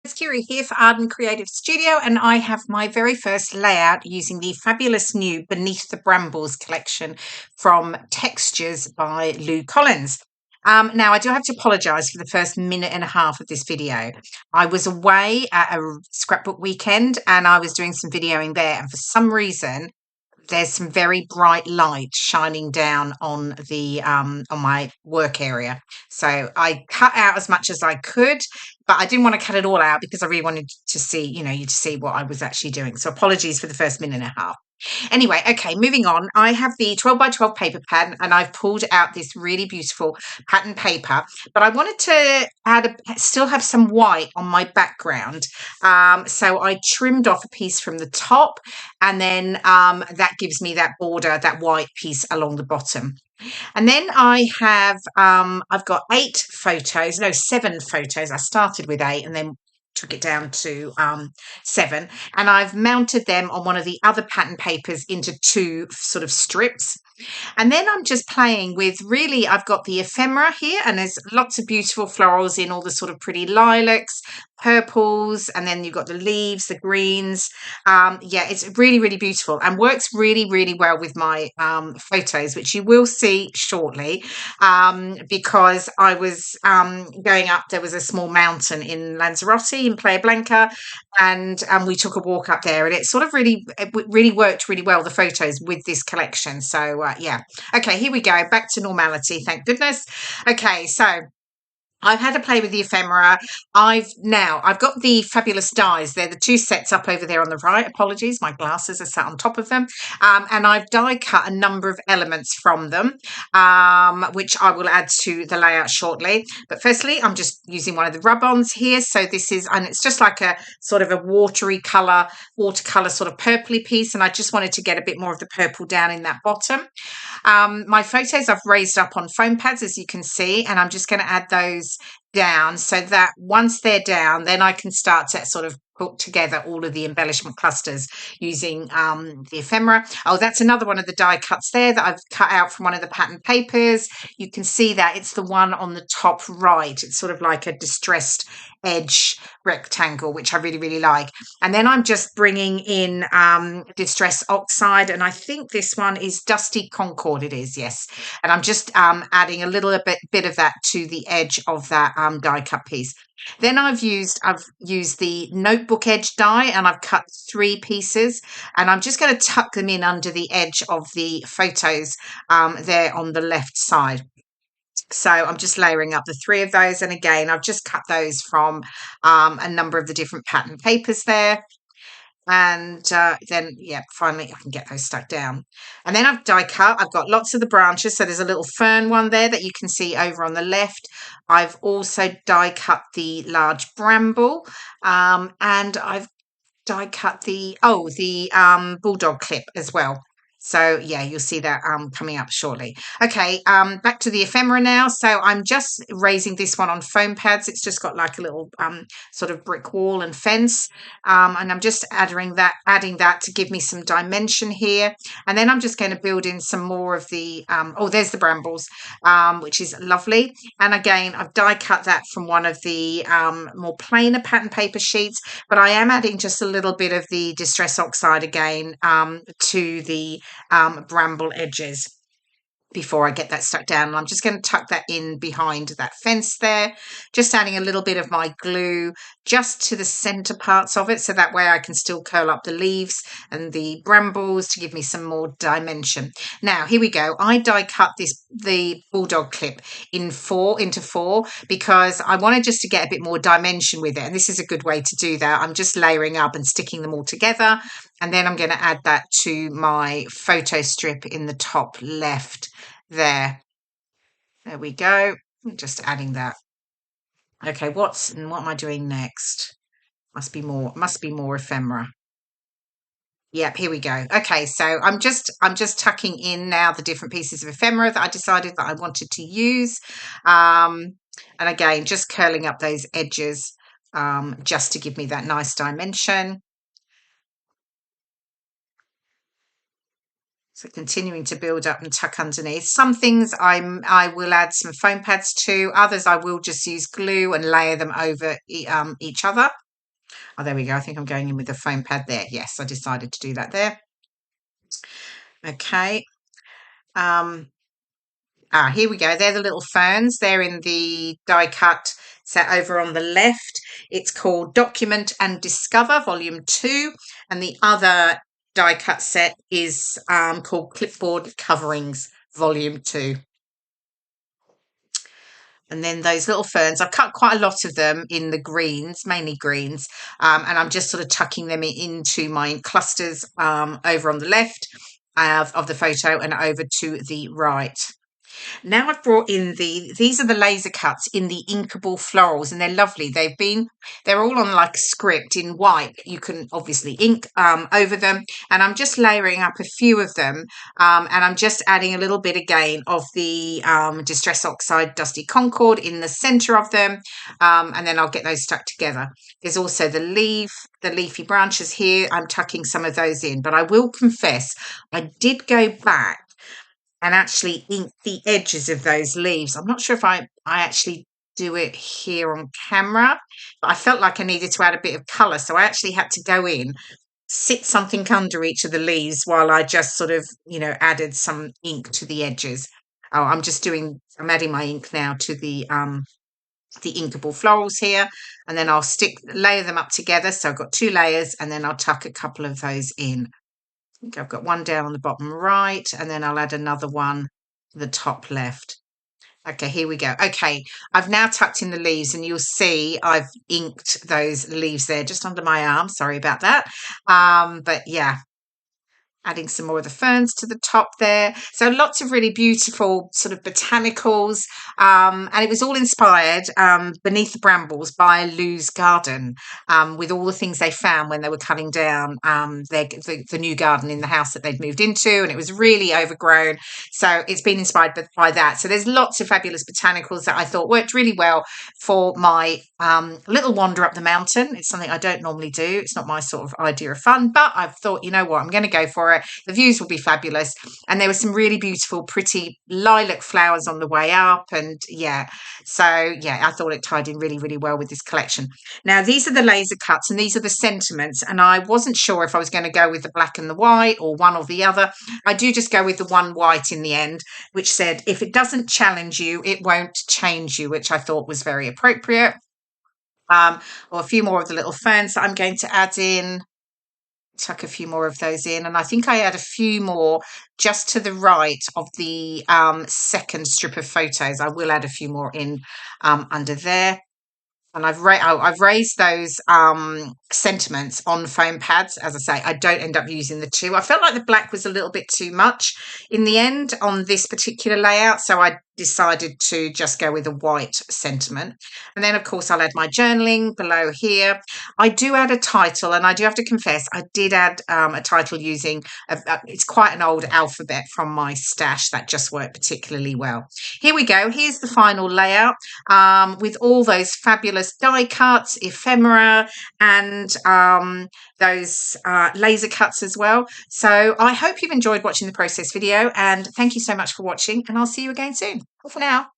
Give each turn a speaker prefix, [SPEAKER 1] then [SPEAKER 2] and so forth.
[SPEAKER 1] It's Kirei here for Arden Creative Studio, and I have my very first layout using the fabulous new Beneath the Brambles collection from Textures by Lou Collins. Now, I do have to apologise for the first minute and a half of this video. I was away at a scrapbook weekend and I was doing some videoing there, and for some reason, there's some very bright light shining down on the on my work area, so I cut out as much as I could, but I didn't want to cut it all out because I really wanted to see, you to see what I was actually doing. So apologies for the first minute and a half. Anyway, okay, moving on. I have the 12 by 12 paper pad and I've pulled out this really beautiful pattern paper, but I wanted to still have some white on my background. So I trimmed off a piece from the top, and then that gives me that border, that white piece along the bottom. And then I've got 7 photos. I started with 8 and then took it down to 7. And I've mounted them on one of the other pattern papers into 2 sort of strips. And then I'm just playing with, really, I've got the ephemera here, and there's lots of beautiful florals in all the sort of pretty lilacs, purples, and then you've got the leaves, the greens. Yeah, it's really, really beautiful and works really, really well with my photos, which you will see shortly, because I was going up, there was a small mountain in Lanzarote in Playa Blanca, and we took a walk up there, and it sort of really worked really well, the photos with this collection. So yeah, okay, here we go, back to normality, thank goodness. Okay, so I've had to play with the ephemera. I've got the fabulous dies. They're the 2 sets up over there on the right. Apologies, my glasses are sat on top of them. And I've die cut a number of elements from them, which I will add to the layout shortly. But firstly, I'm just using one of the rub-ons here. So this is, and it's just like a sort of a watercolor sort of purpley piece. And I just wanted to get a bit more of the purple down in that bottom. My photos I've raised up on foam pads, as you can see, and I'm just going to add those down so that once they're down, then I can start to sort of put together all of the embellishment clusters using the ephemera. Oh, that's another one of the die cuts there that I've cut out from one of the pattern papers. You can see that it's the one on the top right. It's sort of like a distressed edge rectangle, which I really, really like. And then I'm just bringing in distress oxide, and I think this one is Dusty Concord. It is, yes. And I'm just adding a little bit of that to the edge of that die cut piece. Then I've used the notebook edge die, and I've cut 3 pieces, and I'm just going to tuck them in under the edge of the photos there on the left side. So I'm just layering up the 3 of those, and again, I've just cut those from a number of the different pattern papers there. And then, yeah, finally I can get those stuck down. And then I've die cut. I've got lots of the branches. So there's a little fern one there that you can see over on the left. I've also die cut the large bramble, and I've die cut the bulldog clip as well. So yeah, you'll see that coming up shortly. Okay, back to the ephemera now. So I'm just raising this one on foam pads. It's just got like a little sort of brick wall and fence, and I'm just adding that to give me some dimension here. And then I'm just going to build in some more of the oh, there's the brambles, which is lovely. And again, I've die cut that from one of the more plainer pattern paper sheets, but I am adding just a little bit of the distress oxide again to the bramble edges before I get that stuck down. And I'm just going to tuck that in behind that fence there, just adding a little bit of my glue just to the center parts of it, so that way I can still curl up the leaves and the brambles to give me some more dimension. Now here we go. I die cut the bulldog clip into 4 because I wanted just to get a bit more dimension with it, and this is a good way to do that. I'm just layering up and sticking them all together, and then I'm going to add that to my photo strip in the top left there. There we go. I'm just adding that. Okay, what am I doing next? Must be more ephemera. Yep, here we go. Okay, so I'm just tucking in now the different pieces of ephemera that I decided that I wanted to use. And again, just curling up those edges just to give me that nice dimension. So continuing to build up and tuck underneath. Some things I will add some foam pads to. Others I will just use glue and layer them over each other. Oh, there we go. I think I'm going in with the foam pad there. Yes, I decided to do that there. Okay. Here we go. They're the little ferns. They're in the die cut set over on the left. It's called Document and Discover, Volume 2. And the other die cut set is called Clipboard Coverings, Volume 2. And then those little ferns, I've cut quite a lot of them in the greens, mainly greens, and I'm just sort of tucking them into my clusters over on the left of the photo and over to the right. Now I've brought in these are the laser cuts in the inkable florals, and they're lovely. They're all on like script in white. You can obviously ink over them, and I'm just layering up a few of them, and I'm just adding a little bit again of the Distress Oxide Dusty Concord in the center of them, and then I'll get those stuck together. There's also the leafy branches here. I'm tucking some of those in, but I will confess I did go back and actually ink the edges of those leaves. I'm not sure if I actually do it here on camera, but I felt like I needed to add a bit of colour. So I actually had to go in, sit something under each of the leaves while I just sort of, added some ink to the edges. Oh, I'm adding my ink now to the inkable florals here, and then I'll layer them up together. So I've got 2 layers, and then I'll tuck a couple of those in. think I've got one down on the bottom right, and then I'll add another one to the top left. Okay, here we go. Okay, I've now tucked in the leaves, and you'll see I've inked those leaves there just under my arm. Sorry about that. But yeah, adding some more of the ferns to the top there. So lots of really beautiful sort of botanicals. And it was all inspired Beneath the Brambles by Lou's garden, with all the things they found when they were cutting down the new garden in the house that they'd moved into. And it was really overgrown. So it's been inspired by that. So there's lots of fabulous botanicals that I thought worked really well for my little wander up the mountain. It's something I don't normally do. It's not my sort of idea of fun, but I've thought, you know what, I'm going to go for it. The views will be fabulous. And there were some really beautiful, pretty lilac flowers on the way up. And yeah, so yeah, I thought it tied in really, really well with this collection. Now, these are the laser cuts and these are the sentiments. And I wasn't sure if I was going to go with the black and the white or one or the other. I do just go with the one white in the end, which said, if it doesn't challenge you, it won't change you, which I thought was very appropriate. Or a few more of the little ferns that I'm going to add in. Tuck a few more of those in, and I think I add a few more just to the right of the second strip of photos. I will add a few more in under there. And I've raised those sentiments on foam pads. As I say, I don't end up using the 2. I felt like the black was a little bit too much in the end on this particular layout, so I decided to just go with a white sentiment. And then, of course, I'll add my journaling below here. I do add a title, and I do have to confess, I did add a title using, it's quite an old alphabet from my stash that just worked particularly well. Here we go. Here's the final layout with all those fabulous die cuts, ephemera, and those laser cuts as well. So I hope you've enjoyed watching the process video, and thank you so much for watching, and I'll see you again soon. Bye for now.